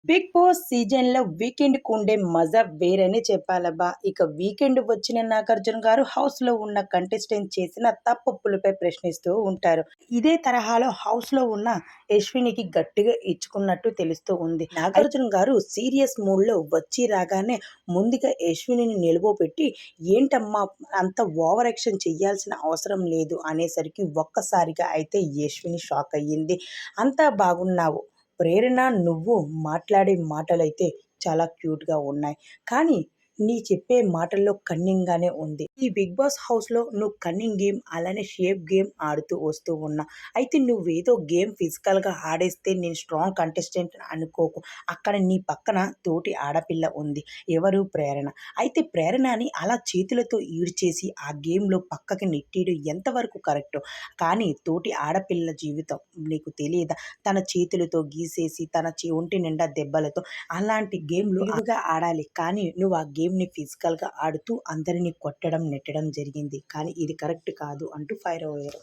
Big boss సీజన్‌లో వీకెండ్‌కి ఉండే మజా వేరనే చెప్పాలబ్బా! ఇక వీకెండ్ వచ్చిన నాగార్జున గారు హౌస్‌లో ఉన్న కంటెస్టెంట్ చేసిన తప్పొప్పులపై ప్రశ్నిస్తూ ఉంటారు. ఇదే తరహాలో హౌస్‌లో ఉన్న యశ్వినికి గట్టిగా ఇచ్చుకున్నట్టు తెలుస్తూ ఉంది. నాగార్జున గారు సీరియస్ మూడ్‌లో వచ్చి రాగానే ముందుగా యశ్వినిని నిలువోపెట్టి, "ఏంటమ్మా అంత ఓవర్ యాక్షన్ చేయాల్సిన అవసరం లేదు" అనేసరికి ఒక్కసారిగా అయితే యశ్విని షాక్ అయ్యింది. "అంతా బాగున్నావు. ప్రేరణ నువ్వు మాట్లాడే మాటలైతే చాలా క్యూట్‌గా ఉన్నాయి. కానీ నీ చెప్పే మాటల్లో కన్నింగ్‌గానే ఉంది. ఈ బిగ్ బాస్ హౌస్‌లో నువ్వు కన్నింగ్ గేమ్ అలానే షేప్ గేమ్ ఆడుతూ వస్తూ ఉన్నావు. అయితే నువ్వేదో గేమ్ ఫిజికల్‌గా ఆడేస్తే నేను స్ట్రాంగ్ కంటెస్టెంట్ అనుకోకు. అక్కడ నీ పక్కన తోటి ఆడపిల్ల ఉంది. ఎవరు? ప్రేరణ. అయితే ప్రేరణని అలా చేతులతో ఈడ్చేసి ఆ గేమ్‌లో పక్కకి నెట్టేయడం ఎంతవరకు కరెక్టో. కానీ తోటి ఆడపిల్ల జీవితం నీకు తెలీదా? తన చేతులతో గీసేసి తన ఒంటి నిండా దెబ్బలతో అలాంటి గేమ్‌లు విరివిగా ఆడాలి. కానీ నువ్వు ఆ గేమ్‌ని ఫిజికల్‌గా ఆడుతూ అందరిని కొట్టడం, నెట్టడం జరిగింది. కానీ ఇది కరెక్ట్ కాదు అంటూ ఫైర్ అయ్యారు.